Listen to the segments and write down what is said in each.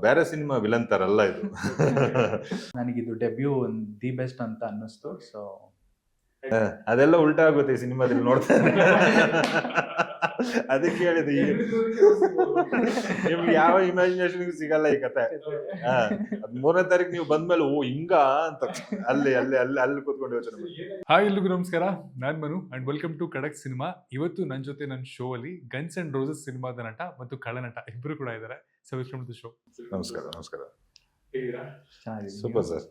ಬೇರೆ cinema villain ತರ ಅಲ್ಲ ಇದು. ನನಗಿದು ಡೆಬ್ಯೂ ದಿ ಬೆಸ್ಟ್ ಅಂತ ಅನ್ನಿಸ್ತು. ಸೊ ಅದೆಲ್ಲ ಉಲ್ಟಾ ಆಗುತ್ತೆ ಈ ಸಿನಿಮಾದಲ್ಲಿ ನೋಡ್ತಾ ಅದಕ್ಕೆ ಹೇಳಿದೆ ನಿಮ್ಗೆ ಯಾವ ಇಮ್ಯಾಜಿನೇಷನ್ ಸಿಗಲ್ಲ ಈ ಕತೆ. ಅದ್ 3ನೇ ತಾರೀಕು ನೀವು ಬಂದ್ಮೇಲೆ ಓ ಹಿಂಗ ಅಂತ ಅಲ್ಲಿ ಕೂತ್ಕೊಂಡು ಯೋಚನೆ ಮಾಡಿ. ಹಾಯ್ ಎಲ್ರಿಗೂ ನಮಸ್ಕಾರ, ನಾನ್ ಮನು ಅಂಡ್ ವೆಲ್ಕಮ್ ಟು ಖಡಕ್ ಸಿನಿಮಾ. ಇವತ್ತು ನನ್ನ ಜೊತೆ ನನ್ನ ಶೋ ಅಲ್ಲಿ ಗನ್ಸ್ ಅಂಡ್ ರೋಸಸ್ ಸಿನಿಮಾದ ನಟ ಮತ್ತು ಖಳನಟ ಇಬ್ರು ಕೂಡ ಇದ್ದಾರೆ. So welcome to show. ನಮಸ್ಕಾರ. ಚೆನ್ನಾಗಿದೆ. Super sir.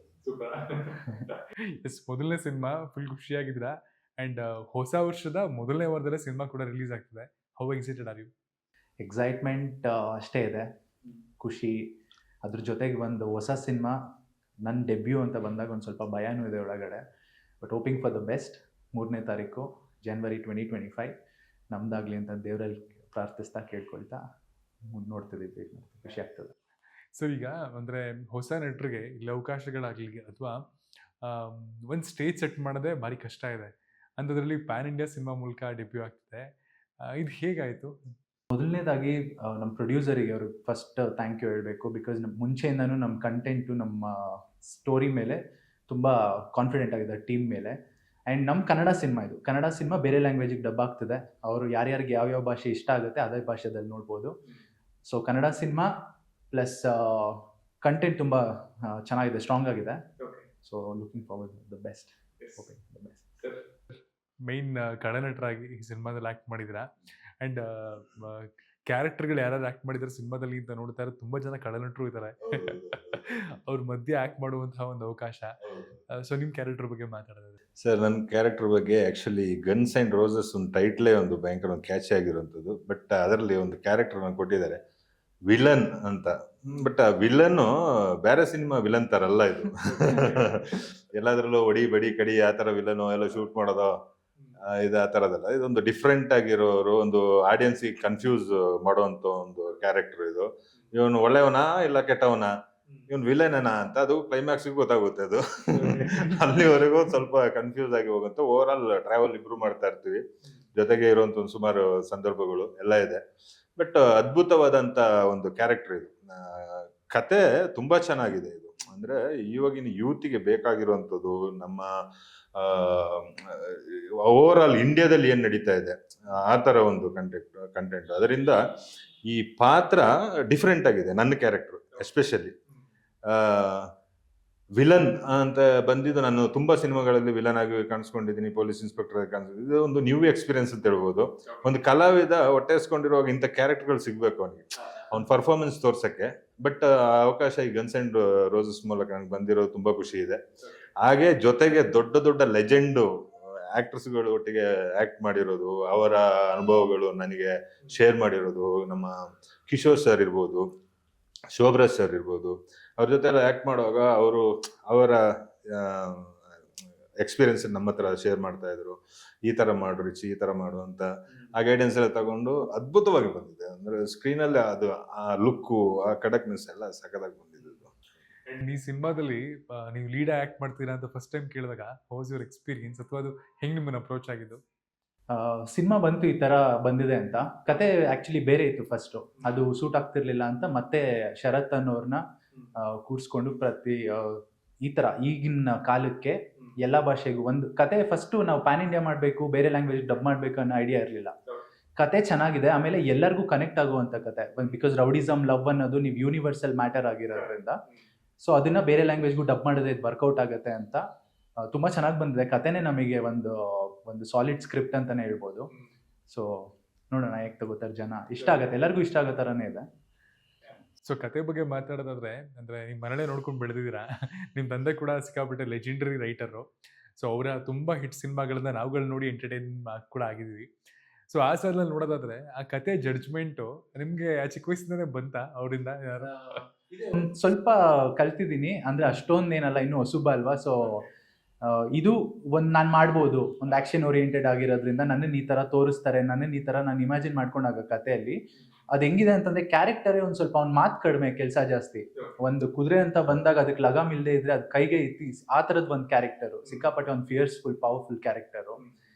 ಎಸ್, ಮೊದಲನೇ ಸಿನಿಮಾ ಫುಲ್ ಖುಷಿಯಾಗಿದ್ದೀರಾ ಅಂಡ್ ಹೊಸ ವರ್ಷದ ಮೊದಲನೇ ವಾರದಲ್ಲೇ ಸಿನಿಮಾ ಕೂಡ ರಿಲೀಸ್ ಆಗ್ತಿದೆ. How excited are you? Excitement ಅಷ್ಟೇ ಇದೆ, ಖುಷಿ. ಅದ್ರ ಜೊತೆಗೆ ಒಂದು ಹೊಸ ಸಿನಿಮಾ ನನ್ನ ಡೆಬ್ಯೂ ಅಂತ ಬಂದಾಗ ಒಂದು ಸ್ವಲ್ಪ ಭಯನೂ ಇದೆ ಒಳಗಡೆ. But hoping for the best. 3ನೇ ತಾರೀಕು ಜನವರಿ 2025 ನಮ್ದಾಗಲಿ ಅಂತ ದೇವರಲ್ಲಿ ಪ್ರಾರ್ಥಿಸ್ತಾ ಕೇಳ್ಕೊಳ್ತಾ ನೋಡ್ತಿದ್ದೀವಿ. ಖುಷಿ ಆಗ್ತದೆ. ಸೊ ಈಗ ಅಂದರೆ ಹೊಸ ನಟರಿಗೆ ಇಲ್ಲಿ ಅವಕಾಶಗಳಾಗಲಿ ಅಥವಾ ಒಂದು ಸ್ಟೇಜ್ ಸೆಟ್ ಮಾಡೋದೇ ಭಾರಿ ಕಷ್ಟ ಇದೆ. ಅಂಥದ್ರಲ್ಲಿ ಪ್ಯಾನ್ ಇಂಡಿಯಾ ಸಿನಿಮಾ ಮೂಲಕ ಡೆಬ್ಯೂ ಆಗ್ತಿದೆ. ಇದು ಹೇಗಾಯಿತು? ಮೊದಲನೇದಾಗಿ ನಮ್ಮ ಪ್ರೊಡ್ಯೂಸರಿಗೆ ಅವ್ರಿಗೆ ಫಸ್ಟ್ ಥ್ಯಾಂಕ್ ಯು ಹೇಳಬೇಕು. ಬಿಕಾಸ್ ಮುಂಚೆಯಿಂದನೂ ನಮ್ಮ ಕಂಟೆಂಟು, ನಮ್ಮ ಸ್ಟೋರಿ ಮೇಲೆ ತುಂಬ ಕಾನ್ಫಿಡೆಂಟ್ ಆಗಿದೆ ಟೀಮ್ ಮೇಲೆ. ಆ್ಯಂಡ್ ನಮ್ಮ ಕನ್ನಡ ಸಿನಿಮಾ ಬೇರೆ ಲ್ಯಾಂಗ್ವೇಜಿಗೆ ಡಬ್ ಆಗ್ತಿದೆ. ಅವರು ಯಾರ್ಯಾರಿಗೆ ಯಾವ್ಯಾವ ಭಾಷೆ ಇಷ್ಟ ಆಗುತ್ತೆ ಅದೇ ಭಾಷೆದಲ್ಲಿ ನೋಡ್ಬೋದು. So Kannada cinema plus content ತುಂಬ ಚೆನ್ನಾಗಿದೆ, ಸ್ಟ್ರಾಂಗ್ ಆಗಿದೆ. So looking forward the best. Main ಖಳನಟರಾಗಿ ಈ ಸಿನಿಮಾದಲ್ಲಿ ಆ್ಯಕ್ಟ್ ಮಾಡಿದ್ದೀರಾ ಆ್ಯಂಡ್ ಕ್ಯಾರೆಕ್ಟರ್ಗಳು ಯಾರು ಆ್ಯಕ್ಟ್ ಮಾಡಿದ್ದಾರೆ ಸಿನಿಮಾದಲ್ಲಿ ಅಂತ ನೋಡ್ತಾ ಇರೋ ತುಂಬ ಜನ ಖಳನಟರು ಇದ್ದಾರೆ. ಅವ್ರ ಮಧ್ಯೆ ಆ್ಯಕ್ಟ್ ಮಾಡುವಂತಹ ಒಂದು ಅವಕಾಶ. ಸೊ ನಿಮ್ಮ ಕ್ಯಾರೆಕ್ಟರ್ ಬಗ್ಗೆ ಮಾತಾಡೋದು ಸರ್, ನನ್ನ ಕ್ಯಾರೆಕ್ಟರ್ ಬಗ್ಗೆ ಆ್ಯಕ್ಚುಲಿ ಗನ್ಸ್ ಆ್ಯಂಡ್ ರೋಸಸ್ ಒಂದು ಟೈಟ್ಲೇ ಒಂದು ಭಯಂಕರ ಒಂದು ಕ್ಯಾಚಿ ಆಗಿರುವಂಥದ್ದು. ಬಟ್ ಅದರಲ್ಲಿ ಒಂದು ಕ್ಯಾರೆಕ್ಟರ್ ನಾನು ಕೊಟ್ಟಿದ್ದಾರೆ, ವಿಲನ್ ಅಂತ. ಬಟ್ ಆ ವಿಲನ್ನು ಬೇರೆ ಸಿನಿಮಾ ವಿಲನ್ ತರ ಅಲ್ಲ ಇದು. ಎಲ್ಲಾದ್ರಲ್ಲೂ ಹೊಡಿ ಬಡಿ ಕಡಿ ಆ ಥರ ವಿಲನು ಎಲ್ಲ ಶೂಟ್ ಮಾಡೋದು ಇದು ಆ ಥರದಲ್ಲ. ಇದೊಂದು ಡಿಫ್ರೆಂಟ್ ಆಗಿರೋರು, ಒಂದು ಆಡಿಯನ್ಸಿಗೆ ಕನ್ಫ್ಯೂಸ್ ಮಾಡುವಂಥ ಒಂದು ಕ್ಯಾರೆಕ್ಟರ್ ಇದು. ಇವನು ಒಳ್ಳೆಯವನಾ ಇಲ್ಲ ಕೆಟ್ಟವನಾ, ಇವನು ವಿಲನೇನಾ ಅಂತ ಅದು ಕ್ಲೈಮ್ಯಾಕ್ಸ್ಗೆ ಗೊತ್ತಾಗುತ್ತೆ. ಅದು ಅಲ್ಲಿವರೆಗೂ ಸ್ವಲ್ಪ ಕನ್ಫ್ಯೂಸ್ ಆಗಿ ಹೋಗುವಂಥ ಓವರ್ ಆಲ್ ಟ್ರಾವೆಲ್ ಇಂಪ್ರೂವ್ ಮಾಡ್ತಾ ಇರ್ತೀವಿ. ಜೊತೆಗೆ ಇರುವಂಥ ಒಂದು ಸುಮಾರು ಸಂದರ್ಭಗಳು ಎಲ್ಲ ಇದೆ. ಬಟ್ ಅದ್ಭುತವಾದಂಥ ಒಂದು ಕ್ಯಾರೆಕ್ಟರ್ ಇದು. ಕತೆ ತುಂಬಾ ಚೆನ್ನಾಗಿದೆ ಇದು. ಅಂದ್ರೆ ಇವಾಗಿನ ಯೂತಿಗೆ ಬೇಕಾಗಿರುವಂಥದ್ದು, ನಮ್ಮ ಓವರ್ ಆಲ್ ಇಂಡಿಯಾದಲ್ಲಿ ಏನ್ ನಡೀತಾ ಇದೆ ಆ ಥರ ಒಂದು ಕಂಟೆಂಟ್. ಅದರಿಂದ ಈ ಪಾತ್ರ ಡಿಫ್ರೆಂಟ್ ಆಗಿದೆ. ನನ್ನ ಕ್ಯಾರೆಕ್ಟರ್ ಎಸ್ಪೆಷಲಿ ವಿಲನ್ ಅಂತ ಬಂದಿದ್ದು, ನಾನು ತುಂಬಾ ಸಿನಿಮಾಗಳಲ್ಲಿ ವಿಲನ್ ಆಗಿ ಕಾಣಿಸ್ಕೊಂಡಿದ್ದೀನಿ, ಪೊಲೀಸ್ ಇನ್ಸ್ಪೆಕ್ಟರ್ ಆಗಿ ಕಾಣಿಸ್ಕೊಂಡಿದ್ದೀನಿ. ಇದು ಒಂದು ನ್ಯೂ ಎಕ್ಸ್ಪೀರಿಯನ್ಸ್ ಅಂತ ಹೇಳ್ಬೋದು. ಒಂದು ಕಲಾವಿದ ಹೊಟ್ಟೆಸ್ಕೊಂಡಿರುವಾಗ ಇಂಥ ಕ್ಯಾರೆಕ್ಟರ್ಗಳು ಸಿಗ್ಬೇಕು ಅವನಿಗೆ, ಅವ್ನ ಪರ್ಫಾರ್ಮೆನ್ಸ್ ತೋರ್ಸಕ್ಕೆ. ಬಟ್ ಅವಕಾಶ ಈ ಗನ್ಸ್ ಅಂಡ್ ರೋಸಸ್ ಮೂಲಕ ನನಗೆ ಬಂದಿರೋದು ತುಂಬಾ ಖುಷಿ ಇದೆ. ಹಾಗೆ ಜೊತೆಗೆ ದೊಡ್ಡ ದೊಡ್ಡ ಲೆಜೆಂಡು ಆಕ್ಟರ್ಸ್ಗಳು ಒಟ್ಟಿಗೆ ಆಕ್ಟ್ ಮಾಡಿರೋದು, ಅವರ ಅನುಭವಗಳು ನನಗೆ ಶೇರ್ ಮಾಡಿರೋದು, ನಮ್ಮ ಕಿಶೋರ್ ಸರ್ ಇರ್ಬೋದು, ಶೋಭರಾಜ್ ಸರ್ ಇರ್ಬೋದು, ಅವ್ರ ಜೊತೆ ಎಲ್ಲ ಆ್ಯಕ್ಟ್ ಮಾಡುವಾಗ ಅವರ ಎಕ್ಸ್ಪೀರಿಯನ್ಸ್ ನಮ್ಮ ಹತ್ರ ಶೇರ್ ಮಾಡ್ತಾ ಇದ್ರು. ಈ ಥರ ಮಾಡು ರಿಚಿ, ಈ ಥರ ಮಾಡು ಅಂತ ಆ ಗೈಡೆನ್ಸ್ ಎಲ್ಲ ತಗೊಂಡು ಅದ್ಭುತವಾಗಿ ಬಂದಿದೆ. ಅಂದರೆ ಸ್ಕ್ರೀನಲ್ಲಿ ಅದು ಆ ಲುಕ್ಕು, ಆ ಕಡಕ್ನೆಸ್ ಎಲ್ಲ ಸಖತ್ತಾಗಿ ಬಂದಿದ್ದು. ಈ ಸಿನಿಮಾದಲ್ಲಿ ನೀವು ಲೀಡ್ ಆ್ಯಕ್ಟ್ ಮಾಡ್ತೀರಾ ಅಂತ ಫಸ್ಟ್ ಟೈಮ್ ಕೇಳಿದಾಗ ವಾಸ್ ಯುವರ್ ಎಕ್ಸ್ಪೀರಿಯನ್ಸ್, ಅಥವಾ ಅದು ಹೆಂಗೆ ನಿಮ್ಮನ್ನು ಅಪ್ರೋಚ್ ಆಗಿದ್ದು? ಸಿನಿಮಾ ಬಂತು ಈ ಥರ ಬಂದಿದೆ ಅಂತ. ಕತೆ ಆ್ಯಕ್ಚುಲಿ ಬೇರೆ ಇತ್ತು ಫಸ್ಟು, ಅದು ಸೂಟ್ ಆಗ್ತಿರ್ಲಿಲ್ಲ ಅಂತ ಮತ್ತೆ ಶರತ್ ಅನ್ನೋರ್ನ ಕೂರಿಸ್ಕೊಂಡು ಈ ಥರ ಈಗಿನ ಕಾಲಕ್ಕೆ ಎಲ್ಲ ಭಾಷೆಗೂ ಒಂದು ಕತೆ. ಫಸ್ಟು ನಾವು ಪ್ಯಾನ್ ಇಂಡಿಯಾ ಮಾಡಬೇಕು, ಬೇರೆ ಲ್ಯಾಂಗ್ವೇಜ್ ಡಬ್ ಮಾಡಬೇಕು ಅನ್ನೋ ಐಡಿಯಾ ಇರಲಿಲ್ಲ. ಕತೆ ಚೆನ್ನಾಗಿದೆ, ಆಮೇಲೆ ಎಲ್ಲರಿಗೂ ಕನೆಕ್ಟ್ ಆಗುವಂಥ ಕತೆ. ಬಿಕಾಸ್ ರೌಡಿಸಮ್, ಲವ್ ಅನ್ನೋದು ನೀವು ಯೂನಿವರ್ಸಲ್ ಮ್ಯಾಟರ್ ಆಗಿರೋದ್ರಿಂದ ಸೊ ಅದನ್ನ ಬೇರೆ ಲ್ಯಾಂಗ್ವೇಜ್ಗೂ ಡಬ್ ಮಾಡಿದ್ರೆ ಇದು ವರ್ಕೌಟ್ ಆಗುತ್ತೆ ಅಂತ ತುಂಬ ಚೆನ್ನಾಗಿ ಬಂದಿದೆ. ಕತೆನೇ ನಮಗೆ ಒಂದು ಸಾಲಿಡ್ ಸ್ಕ್ರಿಪ್ಟ್ ಅಂತಲೇ ಹೇಳ್ಬೋದು. ಸೊ ನೋಡೋಣ ಹೇಗೆ ತಗೋತಾರೆ ಜನ. ಇಷ್ಟ ಆಗುತ್ತೆ, ಎಲ್ಲರಿಗೂ ಇಷ್ಟ ಆಗೋ ಥರನೇ ಇದೆ. ಸೊ ಕತೆ ಬಗ್ಗೆ ಮಾತಾಡೋದಾದ್ರೆ, ಅಂದರೆ ನಿಮ್ಮ ಮನೇಲೆ ನೋಡ್ಕೊಂಡು ಬೆಳೆದಿದ್ದೀರಾ. ನಿಮ್ಮ ತಂದೆ ಕೂಡ ಸಿಕ್ಕಾಪಟ್ಟೆ ಲೆಜೆಂಡರಿ ರೈಟರು. ಸೊ ಅವರ ತುಂಬ ಹಿಟ್ ಸಿನಿಮಾಗಳನ್ನ ನಾವುಗಳು ನೋಡಿ ಎಂಟರ್ಟೈನ್ ಕೂಡ ಆಗಿದ್ದೀವಿ. ಸೊ ಆ ಸಾಲಲ್ಲಿ ನೋಡೋದಾದ್ರೆ ಆ ಕತೆ ಜಡ್ಜ್ಮೆಂಟು ನಿಮಗೆ ಚಿಕ್ಕ ವಯಸ್ಸಿಂದನೇ ಬಂತಾ ಅವರಿಂದ? ಸ್ವಲ್ಪ ಕಲ್ತಿದ್ದೀನಿ, ಅಂದರೆ ಅಷ್ಟೊಂದೇನಲ್ಲ, ಇನ್ನೂ ಹೊಸಬ ಅಲ್ವಾ. ಸೊ ಇದು ನಾನು ಮಾಡ್ಬೋದು, ಒಂದು ಆ್ಯಕ್ಷನ್ ಓರಿಯೆಂಟೆಡ್ ಆಗಿರೋದ್ರಿಂದ ನನ್ನನ್ನು ಈ ಥರ ತೋರಿಸ್ತಾರೆ, ನನ್ನನ್ನು ಈ ಥರ ನಾನು ಇಮ್ಯಾಜಿನ್ ಮಾಡ್ಕೊಂಡಾಗ ಕಥೆಯಲ್ಲಿ ಅದು ಹೆಂಗಿದೆ ಅಂತಂದರೆ ಕ್ಯಾರೆಕ್ಟರೇ ಒಂದು ಸ್ವಲ್ಪ ಅವ್ನ ಮಾತು ಕಡಿಮೆ, ಕೆಲಸ ಜಾಸ್ತಿ. ಒಂದು ಕುದುರೆ ಅಂತ ಬಂದಾಗ ಅದಕ್ಕೆ ಲಗಾಮ್ ಇಲ್ಲದೆ ಇದ್ರೆ ಅದು ಕೈಗೆ ಇತ್ತಿ ಆ ಥರದ್ದು ಒಂದು ಕ್ಯಾರೆಕ್ಟರು, ಸಿಕ್ಕಾಪಟ್ಟೆ ಒಂದು ಫಿಯರ್ಸ್ಫುಲ್ ಪವರ್ಫುಲ್ ಕ್ಯಾರೆಕ್ಟರು.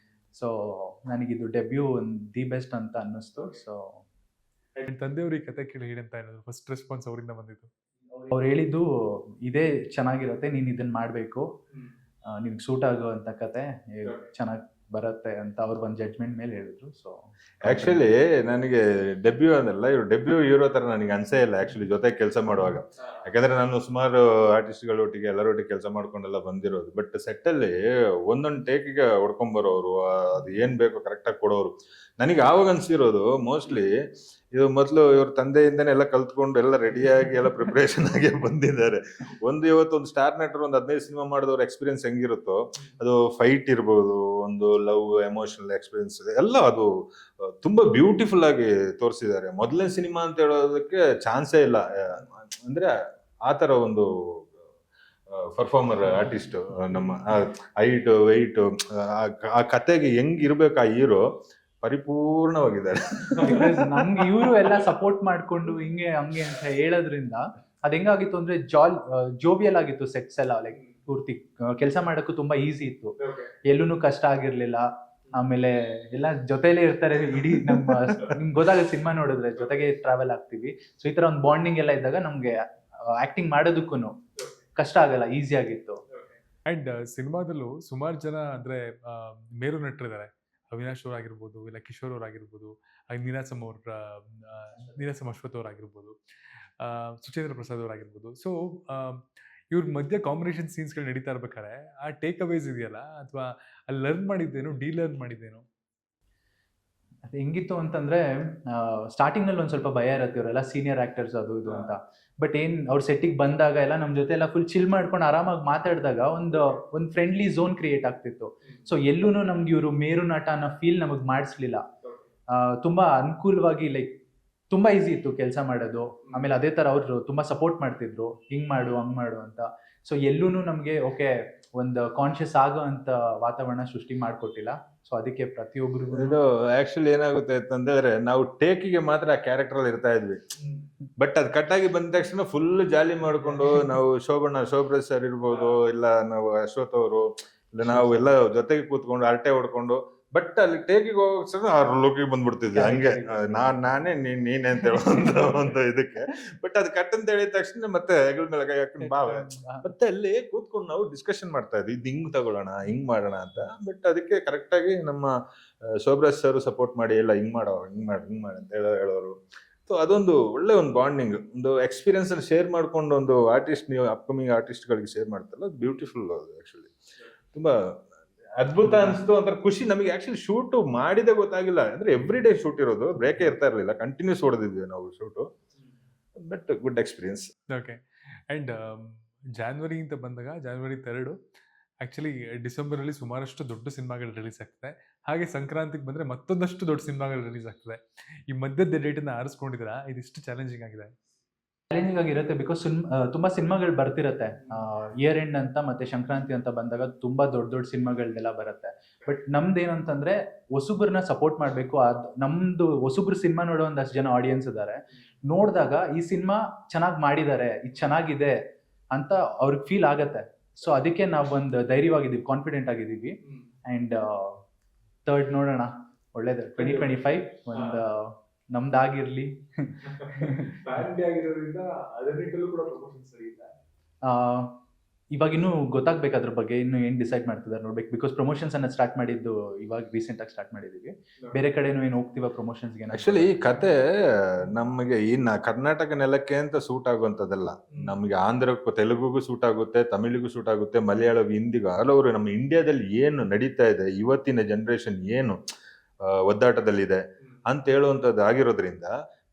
ಸೊ ನನಗಿದು ಡೆಬ್ಯೂ ದಿ ಬೆಸ್ಟ್ ಅಂತ ಅನ್ನಿಸ್ತು. ಸೊ ತಂದೆಯವ್ರಿಗೆ ಕತೆ ಕೇಳಿ ಹೇಳಿ ಅಂತ ಹೇಳೋದು ಫಸ್ಟ್ ರೆಸ್ಪಾನ್ಸ್ ಅವರಿಂದ ಬಂದಿತ್ತು? ಅವ್ರು ಹೇಳಿದ್ದು ಇದೇ ಚೆನ್ನಾಗಿರುತ್ತೆ, ನೀನು ಇದನ್ನ ಮಾಡಬೇಕು, ನಿನ್ಗೆ ಸೂಟ್ ಆಗುವಂಥ ಕತೆ ಚೆನ್ನಾಗಿ ಬರುತ್ತೆ ಅಂತ ಅವ್ರು ಒಂದು ಜಡ್ಜ್ಮೆಂಟ್ ಮೇಲೆ ಹೇಳಿದ್ರು. ಸೊ ಆಕ್ಚುಲಿ ನನಗೆ ಡೆಬ್ಯೂ ಅಂದಲ್ಲ, ಇವ್ರು ಡೆಬ್ಯೂ ಹೀರೋ ತರ ನನಗೆ ಅನ್ಸೇ ಇಲ್ಲ ಆಕ್ಚುಲಿ ಜೊತೆ ಕೆಲಸ ಮಾಡುವಾಗ. ಯಾಕಂದ್ರೆ ನಾನು ಸುಮಾರು ಆರ್ಟಿಸ್ಟ್ಗಳೊಟ್ಟಿಗೆ ಎಲ್ಲರೊಟ್ಟಿಗೆ ಕೆಲಸ ಮಾಡ್ಕೊಂಡೆಲ್ಲ ಬಂದಿರೋದು. ಬಟ್ ಸೆಟ್ ಅಲ್ಲಿ ಒಂದೊಂದು ಟೇಕಿಗೆ ಹೊಡ್ಕೊಂಬರೋರು, ಅದು ಏನ್ ಬೇಕೋ ಕರೆಕ್ಟ್ ಆಗಿ ಕೊಡೋರು. ನನಗೆ ಆವಾಗ ಅನ್ಸಿರೋದು ಮೋಸ್ಟ್ಲಿ ಇದು ಮೊದಲು ಇವ್ರ ತಂದೆಯಿಂದನೇ ಎಲ್ಲ ಕಲ್ತ್ಕೊಂಡು ಎಲ್ಲ ರೆಡಿಯಾಗಿ ಎಲ್ಲ ಪ್ರಿಪರೇಷನ್ ಆಗಿ ಬಂದಿದ್ದಾರೆ. ಇವತ್ತು ಸ್ಟಾರ್ ನಟರು ಒಂದು 15 ಸಿನಿಮಾ ಮಾಡಿದವ್ರ ಎಕ್ಸ್ಪೀರಿಯನ್ಸ್ ಹೆಂಗಿರುತ್ತೋ, ಅದು ಫೈಟ್ ಇರ್ಬೋದು, ಒಂದು ಲವ್ ಎಮೋಷನಲ್ ಎಕ್ಸ್ಪೀರಿಯನ್ಸ್ ಎಲ್ಲ ಅದು ತುಂಬಾ ಬ್ಯೂಟಿಫುಲ್ ಆಗಿ ತೋರಿಸಿದ್ದಾರೆ. ಮೊದಲನೇ ಸಿನಿಮಾ ಅಂತ ಹೇಳೋದಕ್ಕೆ ಚಾನ್ಸೇ ಇಲ್ಲ. ಅಂದ್ರೆ ಆತರ ಒಂದು ಪರ್ಫಾರ್ಮರ್ ಆರ್ಟಿಸ್ಟ್, ನಮ್ಮ ಹೈಟ್ ವೆಯ್ಟ್ ಆ ಕತೆಗೆ ಹೆಂಗ್ ಇರ್ಬೇಕು ಆ ಹೀರೋ ಪರಿಪೂರ್ಣವಾಗಿದ್ದಾರೆ. ನಮ್ಗೆ ಇವರು ಎಲ್ಲ ಸಪೋರ್ಟ್ ಮಾಡ್ಕೊಂಡು ಹಿಂಗೆ ಹಂಗೆ ಅಂತ ಹೇಳೋದ್ರಿಂದ ಅದ್ ಹೆಂಗಾಗಿತ್ತು ಅಂದ್ರೆ ಜೋಬಿಯಲ್ ಆಗಿತ್ತು ಸೆಟ್ಸ್ ಎಲ್ಲ. ಲೈಕ್ ಪೂರ್ತಿ ಕೆಲಸ ಮಾಡಕ್ಕೂ ತುಂಬಾ ಈಸಿ ಇತ್ತು, ಎಲ್ಲೂ ಕಷ್ಟ ಆಗಿರ್ಲಿಲ್ಲ. ಆಮೇಲೆ ಎಲ್ಲ ಜೊತೆಲೇ ಇರ್ತಾರೆ ಇಡೀ ನಿಮ್ಗೆ ಗೊತ್ತಾಗ ಸಿನಿಮಾ ನೋಡಿದ್ರೆ ಜೊತೆಗೆ ಟ್ರಾವೆಲ್ ಆಗ್ತೀವಿ. ಸೊ ಈ ತರ ಒಂದು ಬಾಂಡಿಂಗ್ ಎಲ್ಲ ಇದ್ದಾಗ ನಮ್ಗೆ ಆಕ್ಟಿಂಗ್ ಮಾಡೋದಕ್ಕೂ ಕಷ್ಟ ಆಗಲ್ಲ, ಈಸಿ ಆಗಿತ್ತು. ಅಂಡ್ ಸಿನಿಮಾದಲ್ಲೂ ಸುಮಾರು ಜನ ಅಂದ್ರೆ ಮೇರು ನಟರಿದ್ದಾರೆ. ಅವಿನಾಶ್ ಅವ್ರು ಆಗಿರ್ಬೋದು, ಇಲ್ಲ ಕಿಶೋರ್ ಅವ್ರು ಆಗಿರ್ಬೋದು, ನೀನಾಸಂ ಅಶ್ವಥ್ ಅವ್ರು ಆಗಿರ್ಬೋದು, ಸುಚೇಂದ್ರ ಪ್ರಸಾದ್ ಅವ್ರು ಆಗಿರ್ಬೋದು. ಸೊ ಇವ್ರ ಮಧ್ಯೆ ಕಾಂಬಿನೇಷನ್ ಸೀನ್ಸ್ಗಳು ನಡೀತಾ ಇರ್ಬೇಕಾದ್ರೆ ಆ ಟೇಕ್ ಅವೇಸ್ ಇದೆಯಲ್ಲ, ಅಥವಾ ಅಲ್ಲಿ ಲರ್ನ್ ಮಾಡಿದ್ದೇನು, ಲರ್ನ್ ಮಾಡಿದ್ದೇನು? ಅದು ಹೆಂಗಿತ್ತು ಅಂತಂದ್ರೆ ಸ್ಟಾರ್ಟಿಂಗ್ ನಲ್ಲಿ ಒಂದ್ ಸ್ವಲ್ಪ ಭಯ ಇರುತ್ತೆ, ಇವರೆಲ್ಲ ಸೀನಿಯರ್ ಆಕ್ಟರ್ಸ್ ಅದು ಇದು ಅಂತ. ಬಟ್ ಅವ್ರ ಸೆಟ್ಟಿಗೆ ಬಂದಾಗ ಎಲ್ಲ ನಮ್ ಜೊತೆ ಎಲ್ಲ ಫುಲ್ ಚಿಲ್ ಮಾಡ್ಕೊಂಡು ಆರಾಮಾಗಿ ಮಾತಾಡಿದಾಗ ಒಂದು ಫ್ರೆಂಡ್ಲಿ ಝೋನ್ ಕ್ರಿಯೇಟ್ ಆಗ್ತಿತ್ತು. ಸೊ ಎಲ್ಲೂ ನಮ್ಗೆ ಇವರು ಮೇರು ನಟ ಅನ್ನೋ ಫೀಲ್ ನಮಗ್ ಮಾಡಿಸ್ಲಿಲ್ಲ. ತುಂಬಾ ಅನುಕೂಲವಾಗಿ, ಲೈಕ್ ತುಂಬಾ ಈಸಿ ಇತ್ತು ಕೆಲಸ ಮಾಡೋದು. ಆಮೇಲೆ ಅದೇ ತರ ಅವ್ರು ತುಂಬಾ ಸಪೋರ್ಟ್ ಮಾಡ್ತಿದ್ರು, ಹಿಂಗ್ ಮಾಡು ಹಂಗ್ ಮಾಡು ಅಂತ. ಸೊ ಎಲ್ಲೂ ನಮ್ಗೆ ಓಕೆ ಒಂದು ಕಾನ್ಶಿಯಸ್ ಆಗೋ ಅಂತ ವಾತಾವರಣ ಸೃಷ್ಟಿ ಮಾಡ್ಕೊಟ್ಟಿಲ್ಲ. ಸೊ ಅದಕ್ಕೆ ಪ್ರತಿಯೊಬ್ಬರಿಗೂ ಇದು ಆಕ್ಚುಲಿ ಏನಾಗುತ್ತೆ ಅಂತಂದ್ರೆ, ನಾವು ಟೇಕಿಗೆ ಮಾತ್ರ ಆ ಕ್ಯಾರೆಕ್ಟರ್ ಅಲ್ಲಿ ಇರ್ತಾ ಇದ್ವಿ. ಬಟ್ ಅದ್ ಕಟ್ ಆಗಿ ಬಂದ ತಕ್ಷಣ ಫುಲ್ ಜಾಲಿ ಮಾಡ್ಕೊಂಡು ನಾವು ಶೋಭರಾಜ್ ಸರ್ ಇರ್ಬೋದು, ಇಲ್ಲ ನಾವು ಅಶ್ವಥ್ ಅವರು, ಇಲ್ಲ ನಾವು ಎಲ್ಲ ಜೊತೆಗೆ ಕೂತ್ಕೊಂಡು ಅರಟೆ ಹೊಡ್ಕೊಂಡು, ಬಟ್ ಅಲ್ಲಿ ಟೇಕಿಗೆ ಹೋಗೋಕೆ ಅವ್ರ ಲೋಕಿಗೆ ಬಂದ್ಬಿಡ್ತಿದ್ವಿ ಹಂಗೆ, ನಾನೇ ನೀನೇ ಅಂತ ಹೇಳೋ ಒಂದು ಇದಕ್ಕೆ. ಬಟ್ ಅದು ಕಟ್ ಅಂತ ಹೇಳಿದ ತಕ್ಷಣ ಮತ್ತೆ ಹೆಗಲ ಮೇಲೆ ಕೈ ಹಾಕೊಂಡು ಬಾವೆ, ಮತ್ತೆ ಅಲ್ಲಿ ಕೂತ್ಕೊಂಡು ನಾವು ಡಿಸ್ಕಷನ್ ಮಾಡ್ತಾ ಇದ್ವಿ, ಇದು ಹಿಂಗ್ ತಗೊಳ್ಳೋಣ ಹಿಂಗ್ ಮಾಡೋಣ ಅಂತ. ಬಟ್ ಅದಕ್ಕೆ ಕರೆಕ್ಟ್ ಆಗಿ ನಮ್ಮ ಶೋಭರಾಜ್ ಸರ್ ಸಪೋರ್ಟ್ ಮಾಡಿ, ಎಲ್ಲ ಹಿಂಗ್ ಮಾಡೋ ಹಿಂಗ್ ಮಾಡಿ ಅಂತ ಹೇಳೋರು. ಸೊ ಅದೊಂದು ಒಳ್ಳೆ ಒಂದು ಬಾಂಡಿಂಗ್, ಒಂದು ಎಕ್ಸ್ಪೀರಿಯನ್ಸ್ ಅನ್ನು ಶೇರ್ ಮಾಡ್ಕೊಂಡು ಒಂದು ಆರ್ಟಿಸ್ಟ್, ನೀವು ಅಪ್ಕಮಿಂಗ್ ಆರ್ಟಿಸ್ಟ್ ಗಳಿಗೆ ಶೇರ್ ಮಾಡ್ತಲ್ಲ, ಅದು ಬ್ಯೂಟಿಫುಲ್. ಅದು ಆಕ್ಚುಲಿ ತುಂಬಾ ಅದ್ಭುತ ಅನ್ಸ್ತು. ಒಂಥರ ಖುಷಿ ನಮಗೆ. ಆಕ್ಚುಲಿ ಶೂಟ್ ಮಾಡಿದೆ ಗೊತ್ತಾಗಿಲ್ಲ, ಅಂದ್ರೆ ಎವ್ರಿ ಡೇ ಶೂಟ್ ಇರೋದು, ಬ್ರೇಕೇ ಇರ್ತಾ ಇರ್ಲಿಲ್ಲ, ಕಂಟಿನ್ಯೂಸ್ ಹೊಡೆದಿದ್ವಿ ನಾವು shoot. But good experience. Okay. And January ಅಂತ ಬಂದಾಗ, ಜಾನ್ವರಿ 2 ಆಕ್ಚುಲಿ ಡಿಸೆಂಬರ್ ಅಲ್ಲಿ ಸುಮಾರಷ್ಟು ದೊಡ್ಡ ಸಿನಿಮಾಗಳು ರಿಲೀಸ್ ಆಗ್ತದೆ. ಹಾಗೆ ಸಂಕ್ರಾಂತಿಗೆ ಬಂದ್ರೆ ಮತ್ತೊಂದಷ್ಟು ದೊಡ್ಡ ಸಿನಿಮಾಗಳು ರಿಲೀಸ್ ಆಗ್ತದೆ. ಈ ಮಧ್ಯದ ಡೇಟ್ ಅನ್ನ ಆರಿಸ್ಕೊಂಡಿದ್ದೀರಾ? ಇದಿಷ್ಟು ಚಾಲೆಂಜಿಂಗ್ ಆಗಿದೆ. ಚಾಲೆಂಜಿಂಗ್ ಆಗಿರುತ್ತೆ, ಬಿಕಾಸ್ ತುಂಬಾ ಸಿನಿಮಾಗಳು ಬರ್ತಿರತ್ತೆ. ಇಯರ್ ಎಂಡ್ ಅಂತ ಮತ್ತೆ ಸಂಕ್ರಾಂತಿ ಅಂತ ಬಂದಾಗ ತುಂಬಾ ದೊಡ್ಡ ಸಿನಿಮಾಗಳೆಲ್ಲ ಬರುತ್ತೆ. ಬಟ್ ನಮ್ದು ಏನಂತಂದ್ರೆ ಹೊಸಬ್ರನ್ನ ಸಪೋರ್ಟ್ ಮಾಡ್ಬೇಕು. ನಮ್ದು ಹೊಸಬ್ರು ಸಿನಿಮಾ ನೋಡೋ ಒಂದಷ್ಟು ಜನ ಆಡಿಯನ್ಸ್ ಇದ್ದಾರೆ. ನೋಡಿದಾಗ ಈ ಸಿನಿಮಾ ಚೆನ್ನಾಗಿ ಮಾಡಿದ್ದಾರೆ, ಇದು ಚೆನ್ನಾಗಿದೆ ಅಂತ ಅವ್ರಿಗೆ ಫೀಲ್ ಆಗತ್ತೆ. ಸೊ ಅದಕ್ಕೆ ನಾವು ಒಂದು ಧೈರ್ಯವಾಗಿದ್ದೀವಿ, ಕಾನ್ಫಿಡೆಂಟ್ ಆಗಿದ್ದೀವಿ. ಅಂಡ್ 3rd ನೋಡೋಣ, ಒಳ್ಳೇದು 2025 ಒಂದು ನಮ್ದಾಗಿರ್ಲಿ. ಇವಾಗ ಇನ್ನೂ ಗೊತ್ತಾಗ್ಬೇಕು ಅದ್ರ ಬಗ್ಗೆ, ಇನ್ನು ಏನ್ ಡಿಸೈಡ್ ಮಾಡ್ತಿದ್ದಾರೆ ನೋಡ್ಬೇಕು. ಬಿಕಾಸ್ ಪ್ರಮೋಷನ್ಸ್ ಅನ್ನ ಸ್ಟಾರ್ಟ್ ಮಾಡಿದ್ದು ಇವಾಗ ರೀಸೆಂಟ್ ಆಗಿ ಸ್ಟಾರ್ಟ್ ಮಾಡಿದೀವಿ. ಬೇರೆ ಕಡೆನೂ ಏನು ಹೋಗ್ತೀವ ಪ್ರಮೋಷನ್ಸ್ಗೆ? ಆಕ್ಚುಲಿ ಈ ಕತೆ ನಮಗೆ ಇನ್ನ ಕರ್ನಾಟಕ ನೆಲಕ್ಕೆ ಅಂತ ಸೂಟ್ ಆಗುವಂತದಲ್ಲ. ನಮಗೆ ಆಂಧ್ರಕ್ಕೂ, ತೆಲುಗುಗೂ ಸೂಟ್ ಆಗುತ್ತೆ, ತಮಿಳಿಗೂ ಸೂಟ್ ಆಗುತ್ತೆ, ಮಲಯಾಳಂ, ಹಿಂದಿಗೂ, ಹಲವರು ನಮ್ಮ ಇಂಡಿಯಾದಲ್ಲಿ ಏನು ನಡೀತಾ ಇದೆ, ಇವತ್ತಿನ ಜನರೇಷನ್ ಏನು ಒದ್ದಾಟದಲ್ಲಿದೆ ಅಂತ ಹೇಳುವಂಥದ್ದು ಆಗಿರೋದ್ರಿಂದ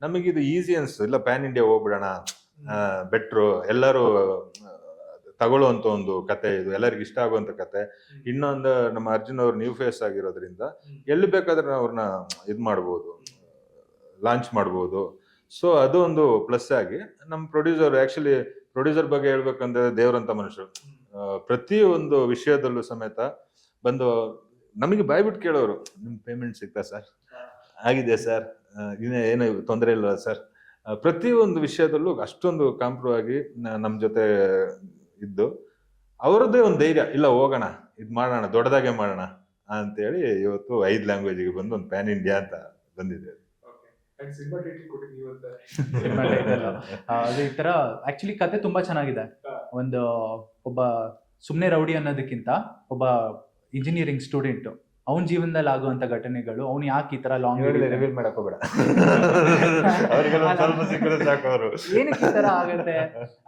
ನಮಗಿದು ಈಸಿ ಅನ್ಸ್ತು. ಇಲ್ಲ ಪ್ಯಾನ್ ಇಂಡಿಯಾ ಹೋಗ್ಬಿಡೋಣ, ಬೆಟ್ರು, ಎಲ್ಲರೂ ತಗೊಳ್ಳುವಂತ ಒಂದು ಕತೆ, ಇದು ಎಲ್ಲರಿಗೂ ಇಷ್ಟ ಆಗುವಂತ ಕತೆ. ಇನ್ನೊಂದು ನಮ್ಮ ಅರ್ಜುನ್ ಅವ್ರು ನ್ಯೂ ಫೇಸ್ ಆಗಿರೋದ್ರಿಂದ ಎಲ್ಲಿ ಬೇಕಾದ್ರೆ ಅವ್ರನ್ನ ಇದು ಮಾಡ್ಬೋದು, ಲಾಂಚ್ ಮಾಡ್ಬೋದು. ಸೊ ಅದು ಒಂದು ಪ್ಲಸ್ ಆಗಿ ನಮ್ಮ ಪ್ರೊಡ್ಯೂಸರ್ ಬಗ್ಗೆ ಹೇಳ್ಬೇಕಂದ್ರೆ ದೇವರಂತ ಮನುಷ್ಯರು. ಪ್ರತಿ ಒಂದು ವಿಷಯದಲ್ಲೂ ಸಮೇತ ಬಂದು ನಮಗೆ ಬಾಯ್ಬಿಟ್ಟು ಕೇಳೋರು, ನಿಮ್ ಪೇಮೆಂಟ್ ಸಿಗ್ತಾ ಸರ್, ಆಗಿದೆ ಸರ್, ಏನು ತೊಂದರೆ ಇಲ್ಲ ಸರ್. ಪ್ರತಿಯೊಂದು ವಿಷಯದಲ್ಲೂ ಅಷ್ಟೊಂದು ಕಾಂಪ್ರೂವ್ ಆಗಿ ನಮ್ಮ ಜೊತೆ ಇದ್ದು, ಅವರದ್ದೇ ಒಂದು ಧೈರ್ಯ, ಇಲ್ಲ ಹೋಗೋಣ, ಇದು ಮಾಡೋಣ, ದೊಡ್ಡದಾಗೆ ಮಾಡೋಣ ಅಂತೇಳಿ ಇವತ್ತು 5 ಲ್ಯಾಂಗ್ವೇಜ್ಗೆ ಬಂದು ಒಂದು ಪ್ಯಾನ್ ಇಂಡಿಯಾ ಅಂತ ಬಂದಿದೆ. ಸಿನಿಮಾ ಟೈಟಲ್ ಕೊಟ್ಟಿದ್ದು ಇವತ್ತು. ಸಿನಿಮಾ ಟೈಟಲ್ ಅದು ಈ ತರ ಆಕ್ಚುಲಿ ಕತೆ ತುಂಬಾ ಚೆನ್ನಾಗಿದೆ. ಒಂದು ಒಬ್ಬ ಸುಮ್ನೆ ರೌಡಿ ಅನ್ನೋದಕ್ಕಿಂತ ಒಬ್ಬ ಇಂಜಿನಿಯರಿಂಗ್ ಸ್ಟೂಡೆಂಟ್ ಅವನ ಜೀವನದಲ್ಲಿ ಆಗುವಂತ ಘಟನೆಗಳು, ಅವ್ನು ಯಾಕೆ ಈ ತರ ಲಾಂಗ್ ರಿವೀಲ್ ಮಾಡಕ್ ಹೋಗ್ಬೇಡ, ಅವ್ರಿಗೆಲ್ಲ ಒಂದ್ ಸ್ವಲ್ಪ ಸಿಕ್ಕರೆ ಸಾಕು ಅವರು ಏನಕ್ಕೆ ಈ ತರ ಆಗತ್ತೆ.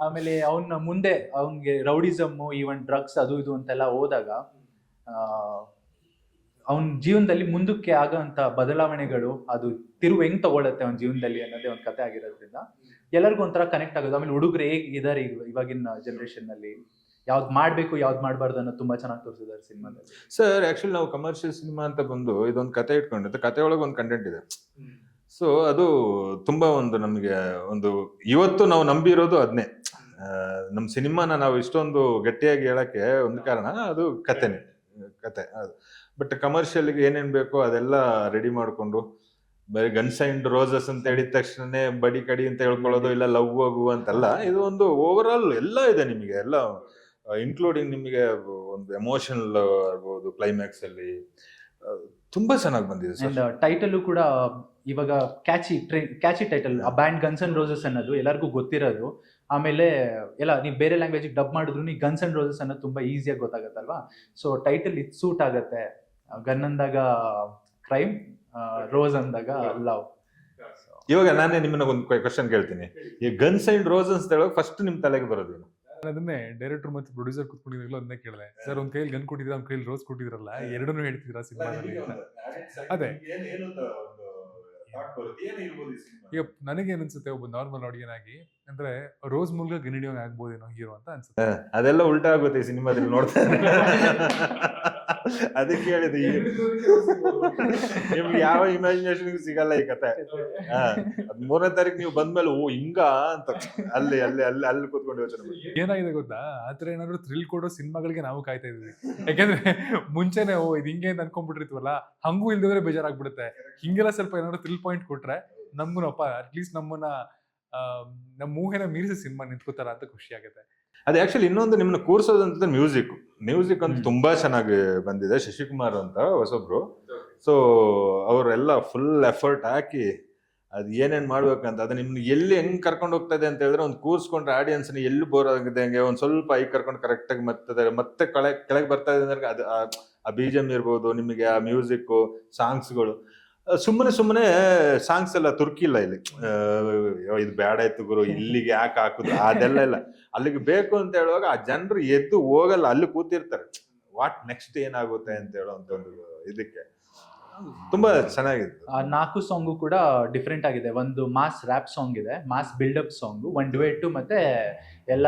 ಆಮೇಲೆ ಅವನ ಮುಂದೆ ಅವನ್ಗೆ ರೌಡಿಸಮ್, ಈವನ್ ಡ್ರಗ್ಸ್ ಅದು ಇದು ಅಂತೆಲ್ಲ ಹೋದಾಗ ಅವನ ಜೀವನದಲ್ಲಿ ಮುಂದಕ್ಕೆ ಆಗೋಂಥ ಬದಲಾವಣೆಗಳು, ಅದು ತಿರುವು ಹೆಂಗ್ ತಗೊಳತ್ತೆ ಅವನ ಜೀವನದಲ್ಲಿ ಅನ್ನೋದೇ ಒಂದು ಕತೆ ಆಗಿರೋದ್ರಿಂದ ಎಲ್ಲರಿಗೂ ಒಂಥರ ಕನೆಕ್ಟ್ ಆಗೋದು. ಆಮೇಲೆ ಹುಡುಗರು ಹೇಗಿದ್ದಾರೆ ಇವಾಗಿನ ಜನರೇಷನ್ ನಲ್ಲಿ, ಯಾವ್ದು ಮಾಡ್ಬೇಕು ಯಾವ್ದು ಮಾಡಬಾರ್ದು ಅನ್ನೋದು ತುಂಬಾ ಚೆನ್ನಾಗಿ ತೋರಿಸಿದ್ದಾರೆ ಸಿನಿಮಾದಲ್ಲಿ. ಸರ್ ಆಕ್ಚುಲಿ ನಾವು ಕಮರ್ಷಿಯಲ್ ಸಿನಿಮಾ ಅಂತ ಬಂದು ಇದೊಂದು ಕತೆ ಇಟ್ಕೊಂಡಿದ್ದೆ, ಕತೆ ಒಳಗೆ ಒಂದು ಕಂಟೆಂಟ್ ಇದೆ. ಸೊ ಅದು ತುಂಬಾ ಒಂದು ನಮಗೆ ಒಂದು ಇವತ್ತು ನಾವು ನಂಬಿರೋದು ಅದನ್ನೇ. ನಮ್ಮ ಸಿನಿಮಾನ ನಾವು ಇಷ್ಟೊಂದು ಗಟ್ಟಿಯಾಗಿ ಹೇಳಕ್ಕೆ ಒಂದು ಕಾರಣ ಅದು ಕತೆ. ಬಟ್ ಕಮರ್ಷಿಯಲ್ಗೆ ಏನೇನ್ ಬೇಕೋ ಅದೆಲ್ಲ ರೆಡಿ ಮಾಡ್ಕೊಂಡು ಬರೀ ಗನ್ಸ್ ಅಂಡ್ ರೋಸಸ್ ಅಂತ ಹೇಳಿದ ತಕ್ಷಣನೇ ಬಡಿ ಕಡಿ ಅಂತ ಹೇಳ್ಕೊಳ್ಳೋದು, ಇಲ್ಲ ಲವ್ ಹೋಗು ಅಂತಲ್ಲ. ಇದು ಒಂದು ಓವರ್ ಆಲ್ ಎಲ್ಲ ಇದೆ ನಿಮಗೆ, ಎಲ್ಲ ಇನ್ಕ್ಲೂಡಿಂಗ್ ನಿಮಗೆ ಒಂದು ಎಮೋಷನಲ್ ಆಗ್ಬೋದು, ಕ್ಲೈಮ್ಯಾಕ್ಸ್ ಅಲ್ಲಿ ತುಂಬಾ ಚೆನ್ನಾಗಿ ಬಂದಿದೆ ಸರ್. ಟೈಟಲ್ ಕೂಡ ಇವಾಗ ಕ್ಯಾಚಿ ಟೈಟಲ್, ಆ ಬ್ಯಾಂಡ್ ಗನ್ಸ್ ಅಂಡ್ ರೋಸಸ್ ಅನ್ನೋದು ಎಲ್ಲರಿಗೂ ಗೊತ್ತಿರೋದು. ಆಮೇಲೆ ಎಲ್ಲ ನೀವು ಬೇರೆ ಲ್ಯಾಂಗ್ವೇಜ್ ಡಬ್ ಮಾಡಿದ್ರು ನೀವು ಗನ್ಸ್ ಅಂಡ್ ರೋಸಸ್ ಅನ್ನೋದು ತುಂಬಾ ಈಸಿಯಾಗಿ ಗೊತ್ತಾಗತ್ತಲ್ವಾ. ಸೊ ಟೈಟಲ್ ಇದು ಸೂಟ್ ಆಗತ್ತೆ. ಗನ್ ಅಂದಾಗ ಕ್ರೈಮ್, ರೋಸ್ ಅಂದಾಗ ಲವ್. ಇವಾಗ ನಾನೇ ನಿಮ್ಮನ್ನ ಒಂದು ಕ್ವಶನ್ ಕೇಳ್ತೀನಿ, ಈ ಗನ್ಸ್ ಅಂಡ್ ರೋಸಸ್ ಅಂತ ಹೇಳೋಕೆ ಫಸ್ಟ್ ನಿಮ್ ತಲೆಗೆ ಬರೋದೇನು? ಅದನ್ನೇ ಡೈರೆಕ್ಟರ್ ಮತ್ತು ಪ್ರೊಡ್ಯೂಸರ್ ಕೂತ್ಕೊಂಡಿದ್ದಾಗಲೂ ಅದನ್ನೇ ಕೇಳಿದೆ. ಸರ್ ಒಂದ್ ಕೈಲಿ ಗನ್ ಕೊಟ್ಟಿದ್ರ, ಒಂದ್ ಕೈಲಿ ರೋಸ್ ಕೊಟ್ಟಿದ್ರಲ್ಲ, ಎರಡನ್ನೂ ಹೇಳ್ತಿದ್ರ ಸಿನಿಮಾದಲ್ಲಿ? ಅದೇ ಈಗ ನನಗೇನ್ ಅನ್ಸುತ್ತೆ, ಒಬ್ಬ ನಾರ್ಮಲ್ ಆಡಿಯನ್ ಆಗಿ, ಅಂದ್ರೆ ರೋಸ್ ಮೂಲಕ ಗನ್ ಹಿಡಿಯೋಂಗ್ ಆಗ್ಬೋದೇನೋ ಹೀರೋ ಅಂತ ಅನ್ಸುತ್ತೆ. ಅದೆಲ್ಲ ಉಲ್ಟಾ ಆಗುತ್ತೆ ಈ ಸಿನಿಮಾದಲ್ಲಿ ನೋಡ್ತಾ. ಅದಕ್ಕೆ ಹೇಳಿದೆ, ನಿಮ್ಗೆ ಯಾವ ಇಮ್ಯಾಜಿನೇಷನ್ ಸಿಗಲ್ಲ ಈ ಕತೆ. 3ನೇ ತಾರೀಕು ನೀವು ಬಂದ್ಮೇಲೆ ಓ ಹಿಂಗ ಅಂತ ಅಲ್ಲಿ ಅಲ್ಲಿ ಅಲ್ಲಿ ಅಲ್ಲಿ ಕೂತ್ಕೊಂಡು ಯೋಚನೆ ಮಾಡಿ. ಏನಾಗಿದೆ ಗೊತ್ತಾ, ಆತರ ಏನಾದ್ರು ಥ್ರಿಲ್ ಕೊಡೋ ಸಿನಿಮಾಗಳಿಗೆ ನಾವು ಕಾಯ್ತಾ ಇದ್ವಿ. ಯಾಕಂದ್ರೆ ಮುಂಚೆನೆ ಓ ಇದು ಹಿಂಗೆ ಅಂತ ಅನ್ಕೊಂಡ್ಬಿಟ್ಟಿರ್ತೀವಲ್ಲ, ಹಂಗೂ ಇಲ್ದಿದ್ರೆ ಬೇಜಾರಾಗ್ಬಿಡುತ್ತೆ. ಹಿಂಗೆಲ್ಲ ಸ್ವಲ್ಪ ಏನಾದ್ರು ಥ್ರಿಲ್ ಪಾಯಿಂಟ್ ಕೊಟ್ರೆ ನಮ್ಗುನಪ್ಪ ಅಟ್ಲೀಸ್ಟ್ ನಮ್ಮನ್ನ ನಮ್ಮ ಊಹೆನ ಮೀರಿಸಿ ಸಿನಿಮಾ ನಿಂತ್ಕೋತಾರ ಅಂತ ಖುಷಿ ಆಗುತ್ತೆ. ಅದೇ ಆಕ್ಚುಲಿ ಇನ್ನೊಂದು ನಿಮ್ಮನ್ನ ಕೂರ್ಸೋದಂತ ಮ್ಯೂಸಿಕ್ ಅಂತ ತುಂಬಾ ಚೆನ್ನಾಗಿ ಬಂದಿದೆ. ಶಶಿಕುಮಾರ್ ಅಂತ ಹೊಸೊಬ್ರು, ಸೊ ಅವರೆಲ್ಲ ಫುಲ್ ಎಫರ್ಟ್ ಹಾಕಿ ಅದ್ ಏನೇನ್ ಮಾಡ್ಬೇಕಂತ, ಅದು ನಿಮ್ನ ಎಲ್ಲಿ ಹೆಂಗ್ ಕರ್ಕೊಂಡು ಹೋಗ್ತದೆ ಅಂತ ಹೇಳಿದ್ರೆ, ಒಂದು ಕೂರ್ಸ್ಕೊಂಡ್ರೆ ಆಡಿಯನ್ಸ್ ಎಲ್ಲಿ ಬೋರ್ ಆಗಿದೆ ಹಂಗೆ ಒಂದ್ ಸ್ವಲ್ಪ ಐ ಕರ್ಕೊಂಡು ಕರೆಕ್ಟ್ ಆಗಿ ಮತ್ತೆ ಕೆಳಗೆ ಬರ್ತಾ ಇದೆ ಅಂದ್ರೆ ಅದು ಆ BGM ಇರ್ಬೋದು, ನಿಮಗೆ ಆ ಮ್ಯೂಸಿಕ್ ಸಾಂಗ್ಸ್ಗಳು. ಸುಮ್ಮನೆ ಸಾಂಗ್ಸ್ ಎಲ್ಲ ತುರ್ಕಿಲ್ಲ ಇಲ್ಲಿ. ಇದು ಬ್ಯಾಡ ಆಯ್ತು ಗುರು, ಇಲ್ಲಿಗೆ ಯಾಕೆ ಹಾಕುದು, ಅದೆಲ್ಲ ಇಲ್ಲ. ಅಲ್ಲಿಗೆ ಬೇಕು ಅಂತ ಹೇಳುವಾಗ ಆ ಜನರು ಎದ್ದು ಹೋಗಲ್ಲ, ಅಲ್ಲಿ ಕೂತಿರ್ತಾರೆ. ವಾಟ್ ನೆಕ್ಸ್ಟ್ ಏನಾಗುತ್ತೆ ಅಂತ ಹೇಳುವಂತ ಒಂದು ಇದಕ್ಕೆ ತುಂಬಾ ಚೆನ್ನಾಗಿತ್ತು. 4 ಸಾಂಗು ಕೂಡ ಡಿಫ್ರೆಂಟ್ ಆಗಿದೆ. ಒಂದು ಮಾಸ್ ರ್ಯಾಪ್ ಸಾಂಗ್ ಇದೆ, ಮಾಸ್ ಬಿಲ್ಡಪ್ ಸಾಂಗು, ಒಂದು ಡುಯೆಟ್, ಮತ್ತೆ ಎಲ್ಲ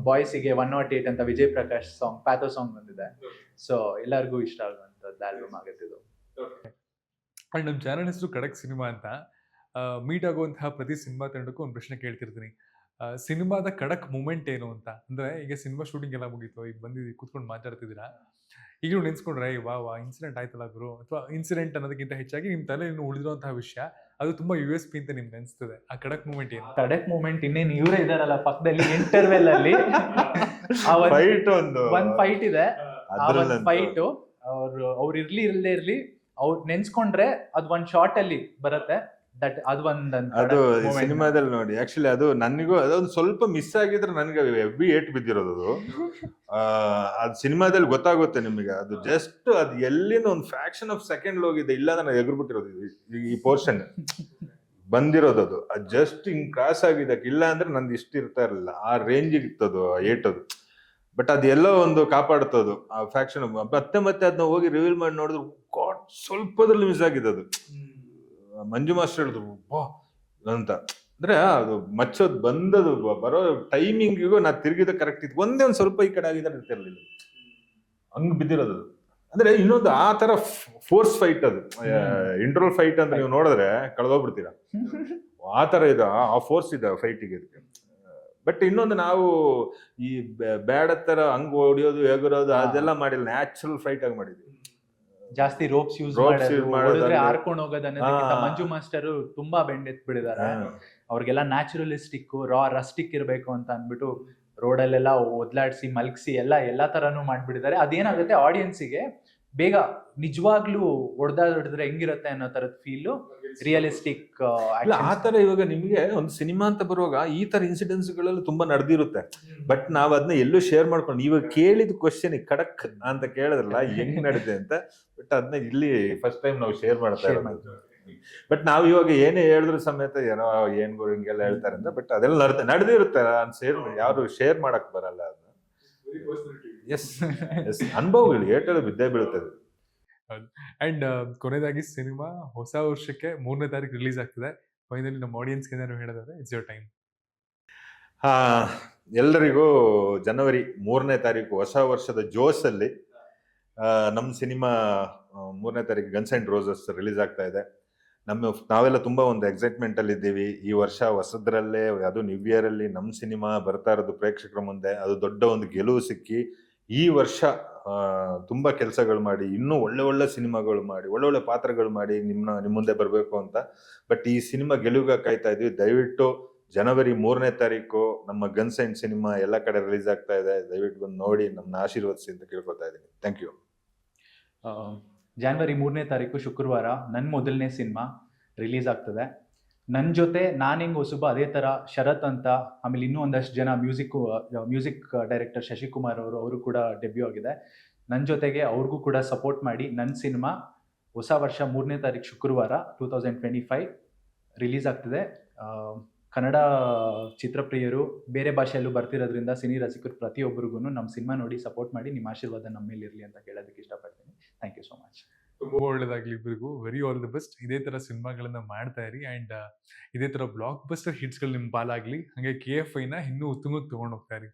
ಬಾಯ್ಸಿಗೆ 108 ಅಂತ ವಿಜಯ್ ಪ್ರಕಾಶ್ ಸಾಂಗ್, ಪ್ಯಾಥೋ ಸಾಂಗ್ ಬಂದಿದೆ. ಸೊ ಎಲ್ಲರಿಗೂ ಇಷ್ಟ ಆಗುವಂತದ್ದು ಆಲ್ಬಮ್ ಆಗುತ್ತೆ ಇದು. ಅಂಡ್ ನಮ್ಮ ಚಾನಲ್ ಹೆಸರು ಖಡಕ್ ಸಿನಿಮಾ ಅಂತ. ಮೀಟ್ ಆಗುವಂತಹ ಪ್ರತಿ ಸಿನಿಮಾ ತಂಡಕ್ಕೂ ಒಂದು ಪ್ರಶ್ನೆ ಕೇಳ್ತಿರ್ತೀನಿ, ಸಿನಿಮಾದ ಖಡಕ್ ಮೂಮೆಂಟ್ ಏನು ಅಂತ. ಅಂದ್ರೆ ಈಗ ಸಿನಿಮಾ ಶೂಟಿಂಗ್ ಎಲ್ಲ ಮುಗೀತು, ಈಗ ಬಂದಿದ್ದೀವಿ ಕೂತ್ಕೊಂಡು ಮಾತಾಡ್ತಿದ್ದೀರಾ, ಈಗ ನೀವು ನೆನ್ಸ್ಕೊಂಡ್ರೆ ವಾ ಇನ್ಸಿಡೆಂಟ್ ಆಯ್ತಲ್ಲ ಗುರು, ಅಥವಾ ಇನ್ಸಿಡೆಂಟ್ ಅನ್ನೋದಕ್ಕಿಂತ ಹೆಚ್ಚಾಗಿ ನಿಮ್ಮ ತಲೆ ಇನ್ನು ಉಳಿದಿರುವಂತಹ ವಿಷಯ, ಅದು ತುಂಬಾ USP ಅಂತ ನಿಮ್ಗೆ ಅನ್ಸ್ತದೆ. ಆ ಖಡಕ್ ಮೂಮೆಂಟ್ ಏನು? ಖಡಕ್ ಮೂಮೆಂಟ್ ಇನ್ನೇನು ಇವರೇ ಇದಾರಲ್ಲ ಪಕ್ಕದಲ್ಲಿ ಇಂಟರ್ವೆಲ್ ಅಲ್ಲಿ ಒಂದ್ ಫೈಟ್ ಇದೆ. ಫೈಟ್ ಅವ್ರು ಇರ್ಲಿ ಇಲ್ಲದೆ ಇರ್ಲಿ, ಅವ್ರು ನೆನ್ಸ್ಕೊಂಡ್ರೆ ಅದು ಒಂದ್ ಶಾರ್ಟ್ ಅಲ್ಲಿ ಬರುತ್ತೆ. ಅದು ಸಿನಿಮಾದಲ್ಲಿ ನೋಡಿ, ಆಕ್ಚುಲಿ ಅದು ನನಗೂ ಅದೊಂದು ಸ್ವಲ್ಪ ಮಿಸ್ ಆಗಿದ್ರೆ ನನಗೆ ಹೆವಿ ಏಟ್ ಬಿದ್ದಿರೋದು ಅದು. ಅದು ಸಿನಿಮಾದಲ್ಲಿ ಗೊತ್ತಾಗುತ್ತೆ ನಿಮಗೆ, ಅದು ಜಸ್ಟ್ ಅದು ಎಲ್ಲಿಂದ ಒಂದು ಫ್ರಾಕ್ಷನ್ ಆಫ್ ಸೆಕೆಂಡ್ ಹೋಗಿದೆ, ಇಲ್ಲ ನಾನು ಎಗರ್ಬಿಟ್ಟಿರೋದು ಈ ಪೋರ್ಷನ್ ಬಂದಿರೋದು. ಅದು ಜಸ್ಟ್ ಹಿಂಗ್ ಕ್ರಾಸ್ ಆಗಿದೆ, ಇಲ್ಲ ಅಂದ್ರೆ ನಂದು ಇಷ್ಟ ಇರ್ತಾ ಇರಲಿಲ್ಲ, ಆ ರೇಂಜಿಗೆ ಇತ್ತದು ಏಟದು. ಬಟ್ ಅದೆಲ್ಲೋ ಒಂದು ಕಾಪಾಡ್ತದು ಆ ಫ್ಯಾಕ್ಷನ್. ಮತ್ತೆ ಅದನ್ನ ಹೋಗಿ ರಿವೀಲ್ ಮಾಡಿ ನೋಡಿದ್ರು ಗಾಡ್ ಸ್ವಲ್ಪದ್ರಲ್ಲಿ ಮಿಸ್ ಆಗಿದೆ ಅದು. ಮಂಜು ಮಾಸ್ಟರ್ ಹೇಳಿದ್ರು ಬಾ ಅಂತ, ಅಂದ್ರೆ ಅದು ಮಚ್ಚೋದು ಬಂದದು ಬರೋ ಟೈಮಿಂಗಿಗೂ ನಾ ತಿರುಗಿದ ಕರೆಕ್ಟ್ ಇತ್ತು. ಒಂದೇ ಒಂದ್ ಸ್ವಲ್ಪ ಈ ಕಡೆ ಆಗಿದ್ರೆ ಇರ್ತಿರ್ಲಿಲ್ಲ, ಹಂಗ್ ಬಿದ್ದಿರೋದು. ಅಂದ್ರೆ ಇನ್ನೊಂದು ಆ ತರ ಫೋರ್ಸ್ ಫೈಟ್ ಅದು, ಇಂಟರ್ವಲ್ ಫೈಟ್ ಅಂತ ನೀವು ನೋಡಿದ್ರೆ ಕಳೆದೋಗ್ಬಿಡ್ತೀರಾ. ಆ ತರ ಇದೆ, ಆ ಫೋರ್ಸ್ ಇದೆ ಫೈಟಿಗೆ. ಬಟ್ ಇನ್ನೊಂದು ನಾವು ಈ ಬ್ಯಾಡ ತರ ಹಂಗ್ ಹೊಡಿಯೋದು ಎಗರೋದು ಅದೆಲ್ಲ ಮಾಡಿಲ್ಲ, ನ್ಯಾಚುರಲ್ ಫೈಟ್ ಆಗಿ ಮಾಡಿದ್ವಿ. ಜಾಸ್ತಿ ರೋಪ್ಸ್ ಯೂಸ್ ಮಾಡಿದ್ರೆ ಹಾರ್ಕೊಂಡು ಹೋಗೋದು ಅನ್ನೋದಕ್ಕಿಂತ ಮಂಜು ಮಾಸ್ಟರ್ ತುಂಬಾ ಬೆಂಡೆತ್ ಬಿಡಿದಾರೆ. ಅವ್ರಿಗೆಲ್ಲ ನ್ಯಾಚುರಲಿಸ್ಟಿಕ್ ರಸ್ಟಿಕ್ ಇರ್ಬೇಕು ಅಂತ ಅಂದ್ಬಿಟ್ಟು ರೋಡಲ್ಲೆಲ್ಲ ಒದ್ಲಾಡ್ಸಿ ಮಲ್ಗಿಸಿ ಎಲ್ಲಾ ತರಾನು ಮಾಡ್ಬಿಟ್ಟಿದ್ದಾರೆ. ಅದೇನಾಗುತ್ತೆ ಆಡಿಯನ್ಸಿಗೆ ಬೇಗ ನಿಜವಾಗ್ಲೂ ಹೊಡೆದಾಡಿದ್ರೆ ಹೆಂಗಿರುತ್ತೆ ಅನ್ನೋ ತರದ ಫೀಲು ರಿಯಲಿಸ್ಟಿಕ್ ಇಲ್ಲ ಆ ತರ ಇವಾಗ ನಿಮ್ಗೆ ಒಂದು ಸಿನಿಮಾ ಅಂತ ಬರುವಾಗ ಈ ತರ ಇನ್ಸಿಡೆಂಟ್ಸ್ ಗಳೆಲ್ಲ ತುಂಬಾ ನಡೆದಿರುತ್ತೆ. ಬಟ್ ನಾವ್ ಅದನ್ನ ಎಲ್ಲೂ ಶೇರ್ ಮಾಡ್ಕೊಂಡು ಇವಾಗ ಕೇಳಿದ ಕ್ವಶನ್ ಖಡಕ್ ಅಂತ ಕೇಳಿದ್ರಲ್ಲ ಹೆಂಗ್ ನಡೆದಿದೆ ಅಂತ, ಬಟ್ ಅದನ್ನ ಇಲ್ಲಿ ಫಸ್ಟ್ ಟೈಮ್ ನಾವು ಶೇರ್ ಮಾಡ್ತಾ ಇರೋದು. ಬಟ್ ನಾವ್ ಇವಾಗ ಏನೇ ಹೇಳಿದ್ರು ಸಮೇತ ಏನೋ ಏನ್ ಗುರು ಹಿಂಗೆಲ್ಲ ಹೇಳ್ತಾರೆ ಅಂತ, ಬಟ್ ಅದೆಲ್ಲ ನಡೆದಿರುತ್ತೆ ಶೇರ್ ಯಾರು ಶೇರ್ ಮಾಡಕ್ ಬರಲ್ಲ ಅದನ್ನ. ಎಸ್ ಎಸ್ ಅನುಭವಗಳು ಏಟಲ್ಲಿ ಬಿದ್ದೇ ಬೀಳುತ್ತದೆ. ಅಂಡ್ ಕೊನೆಯದಾಗಿ ಸಿನಿಮಾ ಹೊಸ ವರ್ಷಕ್ಕೆ 3ನೇ ತಾರೀಕು ರಿಲೀಸ್ ಆಗ್ತಿದೆ. ಫೈನಲಿ ನಮ್ಮ ಆಡಿಯನ್ಸ್ಗೆ ಏನಾದ್ರು ಹೇಳೋದಾದ್ರೆ ಇಟ್ಸ್ ಯೋರ್ ಟೈಮ್. ಆ, ಎಲ್ಲರಿಗೂ ಜನವರಿ 3ನೇ ತಾರೀಕು ಹೊಸ ವರ್ಷದ ಜೋಶಲ್ಲಿ ನಮ್ಮ ಸಿನಿಮಾ 3ನೇ ತಾರೀಕು ಗನ್ಸ್ ಅಂಡ್ ರೋಸಸ್ ರಿಲೀಸ್ ಆಗ್ತಾ ಇದೆ. ನಾವೆಲ್ಲ ತುಂಬಾ ಒಂದು ಎಕ್ಸೈಟ್ಮೆಂಟ್ ಅಲ್ಲಿ ಇದ್ದೀವಿ. ಈ ವರ್ಷ ಹೊಸದ್ರಲ್ಲೇ, ಅದು ನ್ಯೂ ಇಯರ್ ಅಲ್ಲಿ ನಮ್ಮ ಸಿನಿಮಾ ಬರ್ತಾ ಇರೋದು ಪ್ರೇಕ್ಷಕರ ಮುಂದೆ, ಅದು ದೊಡ್ಡ ಒಂದು ಗೆಲುವು ಸಿಕ್ಕಿ ಈ ವರ್ಷ ತುಂಬಾ ಕೆಲಸಗಳು ಮಾಡಿ, ಇನ್ನೂ ಒಳ್ಳೆ ಒಳ್ಳೆ ಸಿನಿಮಾಗಳು ಮಾಡಿ, ಒಳ್ಳೊಳ್ಳೆ ಪಾತ್ರಗಳು ಮಾಡಿ ನಿಮ್ಮ ಮುಂದೆ ಬರಬೇಕು ಅಂತ. ಬಟ್ ಈ ಸಿನಿಮಾ ಗೆಲುವಿಗೆ ಕಾಯ್ತಾ ಇದ್ವಿ. ದಯವಿಟ್ಟು ಜನವರಿ 3ನೇ ತಾರೀಕು ನಮ್ಮ ಗನ್ಸ್ ಅಂಡ್ ಸಿನಿಮಾ ಎಲ್ಲ ಕಡೆ ರಿಲೀಸ್ ಆಗ್ತಾ ಇದೆ. ದಯವಿಟ್ಟು ಬಂದು ನೋಡಿ ನಮ್ಮನ್ನ ಆಶೀರ್ವದಿಸಿ ಅಂತ ಕೇಳ್ಕೊತಾ ಇದ್ದೀನಿ. Thank you. ಜಾನ್ವರಿ 3ನೇ ತಾರೀಕು ಶುಕ್ರವಾರ ನನ್ನ ಮೊದಲನೇ ಸಿನಿಮಾ ರಿಲೀಸ್ ಆಗ್ತದೆ. ನನ್ನ ಜೊತೆ ನಾನು ಹೆಂಗೆ ಹೊಸಬ ಅದೇ ಥರ ಶರತ್ ಅಂತ, ಆಮೇಲೆ ಇನ್ನೂ ಒಂದಷ್ಟು ಜನ ಮ್ಯೂಸಿಕ್ ಡೈರೆಕ್ಟರ್ ಶಶಿಕುಮಾರ್ ಅವರು ಕೂಡ ಡೆಬ್ಯೂ ಆಗಿದೆ. ನನ್ನ ಜೊತೆಗೆ ಅವ್ರಿಗೂ ಕೂಡ ಸಪೋರ್ಟ್ ಮಾಡಿ ನನ್ನ ಸಿನಿಮಾ ಹೊಸ ವರ್ಷ 3ನೇ ತಾರೀಕು ಶುಕ್ರವಾರ 2025 ರಿಲೀಸ್ ಆಗ್ತಿದೆ. ಕನ್ನಡ ಚಿತ್ರಪ್ರಿಯರು ಬೇರೆ ಭಾಷೆಯಲ್ಲೂ ಬರ್ತಿರೋದ್ರಿಂದ ಸಿನಿ ರಸಿಕರು ಪ್ರತಿಯೊಬ್ಬರಿಗೂ ನಮ್ಮ ಸಿನಿಮಾ ನೋಡಿ ಸಪೋರ್ಟ್ ಮಾಡಿ, ನಿಮ್ಮ ಆಶೀರ್ವಾದ ನಮ್ಮ ಮೇಲೆ ಇರಲಿ ಅಂತ ಕೇಳೋದಕ್ಕೆ ಇಷ್ಟಪಡ್ತೀನಿ. Thank you so much. ತುಂಬಾ ಒಳ್ಳೇದಾಗ್ಲಿ ಇಬ್ಬರಿಗೂ. Very all the best. ಇದೇ ತರ ಸಿನಿಮಾಗಳನ್ನ ಮಾಡ್ತಾ ಇರಿ ಅಂಡ್ ಇದೇ ತರ ಬ್ಲಾಕ್ ಬಸ್ಟರ್ ಹಿಟ್ಸ್ಗಳು ನಿಮ್ ಪಾಲಾಗ್ಲಿ. ಹಾಗೆ KFI ನ ಇನ್ನೂ ಉತ್ತುಂಗಕ್ಕೆ ತಗೊಂಡು ಹೋಗ್ತಾ ಇರಿ.